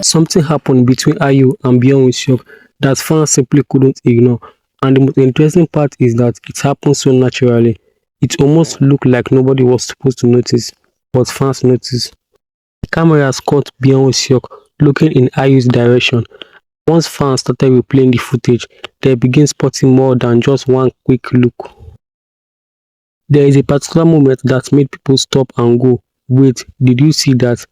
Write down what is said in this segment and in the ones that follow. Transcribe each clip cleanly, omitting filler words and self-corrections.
Something happened between IU and Byeon Woo-seok that fans simply couldn't ignore, and the most interesting part is that it happened so naturally. It almost looked like nobody was supposed to notice, but fans noticed. The cameras caught Byeon Woo-seok looking in IU's direction. Once fans started replaying the footage, they began spotting more than just one quick look. There is a particular moment that made people stop and go, "Wait, did you see that?"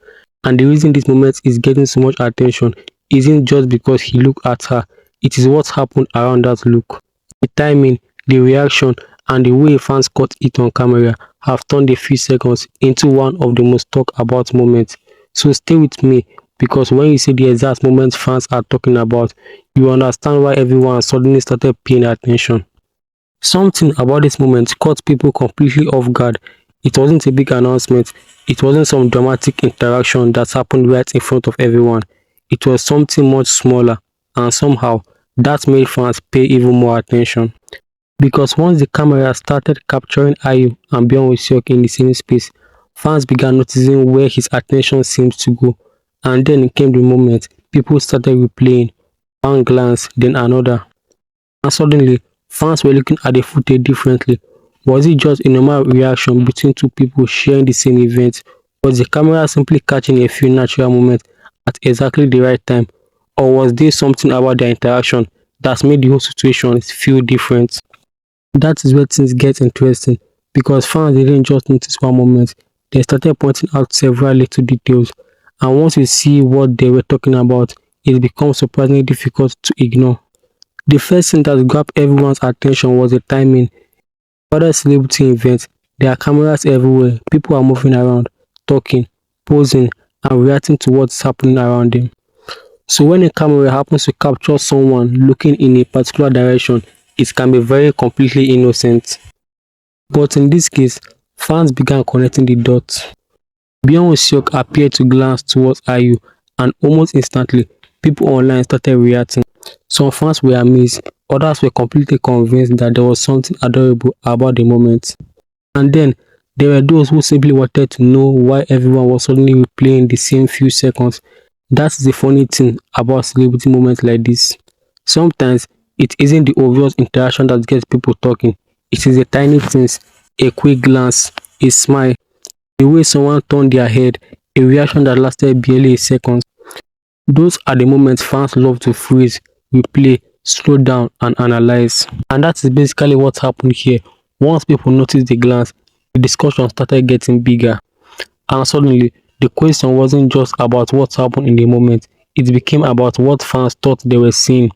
And the reason this moment is getting so much attention isn't just because he looked at her, it is what happened around that look. The timing, the reaction, and the way fans caught it on camera have turned a few seconds into one of the most talked about moments. So stay with me, because when you see the exact moment fans are talking about, you understand why everyone suddenly started paying attention. Something about this moment caught people completely off guard. It wasn't a big announcement, it wasn't some dramatic interaction that happened right in front of everyone. It was something much smaller, and somehow that made fans pay even more attention. Because once the camera started capturing IU and Byeon Woo-seok in the same space, fans began noticing where his attention seemed to go. And then came the moment people started replaying, one glance, then another. And suddenly, fans were looking at the footage differently. Was it just a normal reaction between two people sharing the same event? Was the camera simply catching a few natural moments at exactly the right time? Or was there something about their interaction that made the whole situation feel different? That is where things get interesting, because fans didn't just notice one moment, they started pointing out several little details. And once you see what they were talking about, it becomes surprisingly difficult to ignore. The first thing that grabbed everyone's attention was the timing. Other celebrity events, there are cameras everywhere, people are moving around, talking, posing, and reacting to what's happening around them. So when a camera happens to capture someone looking in a particular direction, it can be very completely innocent. But in this case, fans began connecting the dots. Byeon Woo-seok appeared to glance towards IU, and almost instantly, people online started reacting. Some fans were amazed, others were completely convinced that there was something adorable about the moment. And then, there were those who simply wanted to know why everyone was suddenly replaying the same few seconds. That's the funny thing about celebrity moments like this. Sometimes, it isn't the obvious interaction that gets people talking. It is the tiny things, a quick glance, a smile, the way someone turned their head, a reaction that lasted barely a second. Those are the moments fans love to freeze, replay, slow down, and analyze. And that is basically what happened here. Once people noticed the glance, the discussion started getting bigger. And suddenly, the question wasn't just about what happened in the moment, it became about what fans thought they were seeing.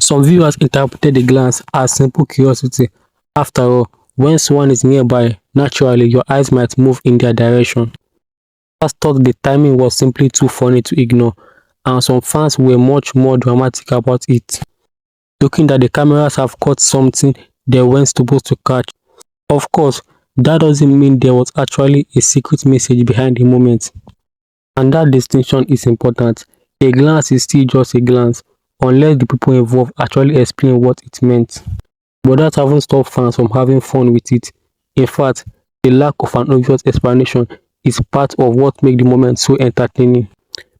Some viewers interpreted the glance as simple curiosity. After all, when someone is nearby, naturally your eyes might move in their direction. Others thought the timing was simply too funny to ignore, and some fans were much more dramatic about it, looking that the cameras have caught something they weren't supposed to catch. Of course, that doesn't mean there was actually a secret message behind the moment, and that distinction is important. A glance is still just a glance, unless the people involved actually explain what it meant. But that hasn't stopped fans from having fun with it. In fact, the lack of an obvious explanation is part of what makes the moment so entertaining.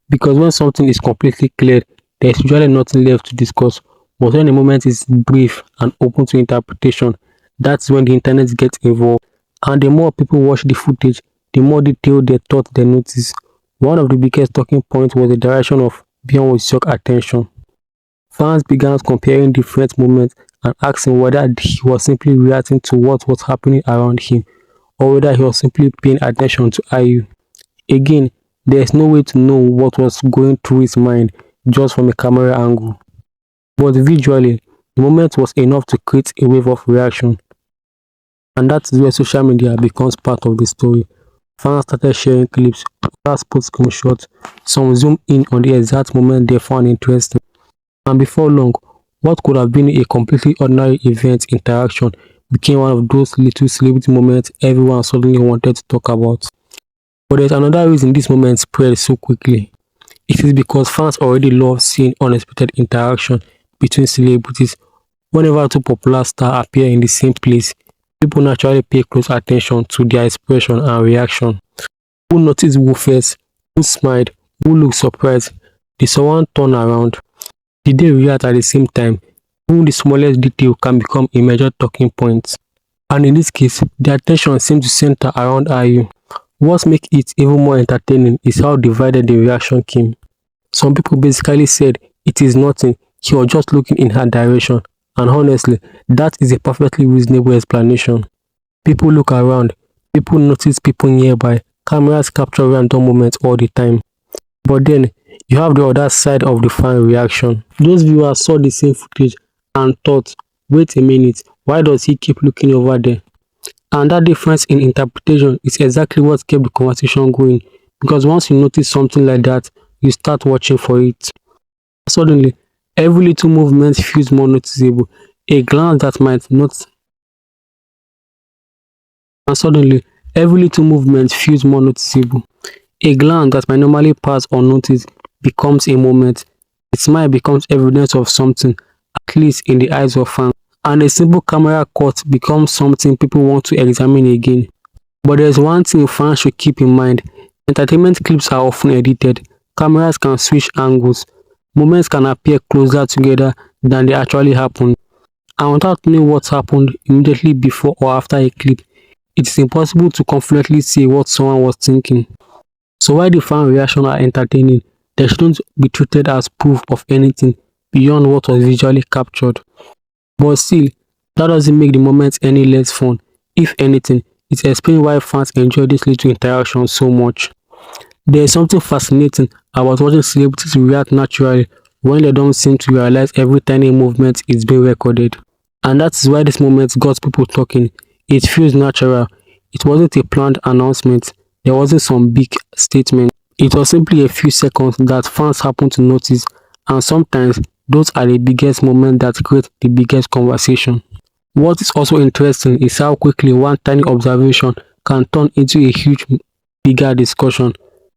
Because when something is completely clear, there is usually nothing left to discuss. But when a moment is brief and open to interpretation, that's when the internet gets involved. And the more people watch the footage, the more detail they thought they noticed. One of the biggest talking points was the direction of Byeon Woo-seok's attention. Fans began comparing different moments and asking whether he was simply reacting to what was happening around him, or whether he was simply paying attention to IU. Again, there is no way to know what was going through his mind just from a camera angle. But visually, the moment was enough to create a wave of reaction. And that is where social media becomes part of the story. Fans started sharing clips, others put screenshots, some zoomed in on the exact moment they found interesting. And before long, what could have been a completely ordinary event interaction became one of those little celebrity moments everyone suddenly wanted to talk about. But there's another reason this moment spread so quickly. It is because fans already love seeing unexpected interaction between celebrities. Whenever two popular stars appear in the same place, people naturally pay close attention to their expression and reaction. Who noticed who first, who smiled, who looked surprised, Did someone turn around? Did they react at the same time? Even the smallest detail can become a major talking point. And in this case, the attention seems to center around IU. What makes it even more entertaining is how divided the reaction came. Some people basically said it is nothing, he was just looking in her direction. And honestly, that is a perfectly reasonable explanation. People look around, people notice people nearby, cameras capture random moments all the time. But then, you have the other side of the fan reaction. Those viewers saw the same footage and thought, wait a minute, why does he keep looking over there? And that difference in interpretation is exactly what kept the conversation going, because once you notice something like that, you start watching for it. Suddenly, every little movement feels more noticeable. A glance that might not and suddenly every little movement feels more noticeable. A glance that might normally pass unnoticed becomes a moment. A smile becomes evidence of something, at least in the eyes of fans. And a simple camera cut becomes something people want to examine again. But there's one thing fans should keep in mind. Entertainment clips are often edited. Cameras can switch angles. Moments can appear closer together than they actually happened. And without knowing what happened immediately before or after a clip, it is impossible to confidently say what someone was thinking. So while the fan reactions are entertaining, they shouldn't be treated as proof of anything beyond what was visually captured. But still, that doesn't make the moment any less fun. If anything, it explains why fans enjoy this little interaction so much. There is something fascinating about watching celebrities react naturally when they don't seem to realize every tiny movement is being recorded. And that is why this moment got people talking. It feels natural. It wasn't a planned announcement. There wasn't some big statement. It was simply a few seconds that fans happen to notice, and sometimes those are the biggest moments that create the biggest conversation. What is also interesting is how quickly one tiny observation can turn into a huge, bigger discussion.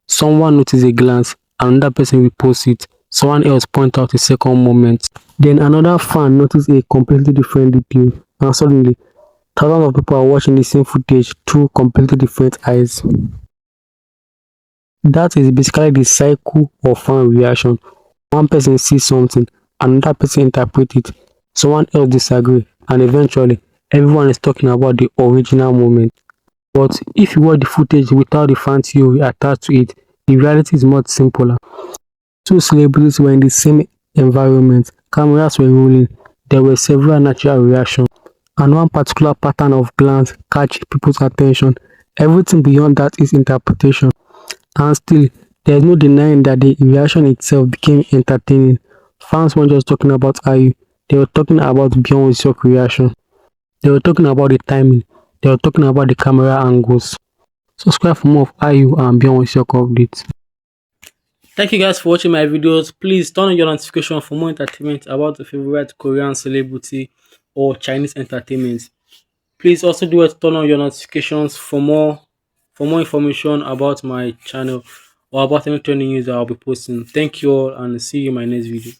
Someone notices a glance, another person reposts it, someone else points out a second moment. Then another fan notices a completely different detail, and suddenly thousands of people are watching the same footage through completely different eyes. That is basically the cycle of fan reaction. One person sees something, another person interprets it, someone else disagrees, and eventually everyone is talking about the original moment. But if you watch the footage without the fan theory attached to it, the reality is much simpler. Two celebrities were in the same environment, cameras were rolling, there were several natural reactions, and one particular pattern of glance catch people's attention. Everything beyond that is interpretation. And still, there's no denying that the reaction itself became entertaining. Fans weren't just talking about IU, they were talking about Byeon Woo-seok reaction. They were talking about the timing. They were talking about the camera angles. Subscribe for more of IU and Byeon Woo-seok updates. Thank you guys for watching my videos. Please turn on your notification for more entertainment about your favorite Korean celebrity or Chinese entertainment. Please also do it turn on your notifications for more information about my channel or about any trending news that I'll be posting. Thank you all and see you in my next video.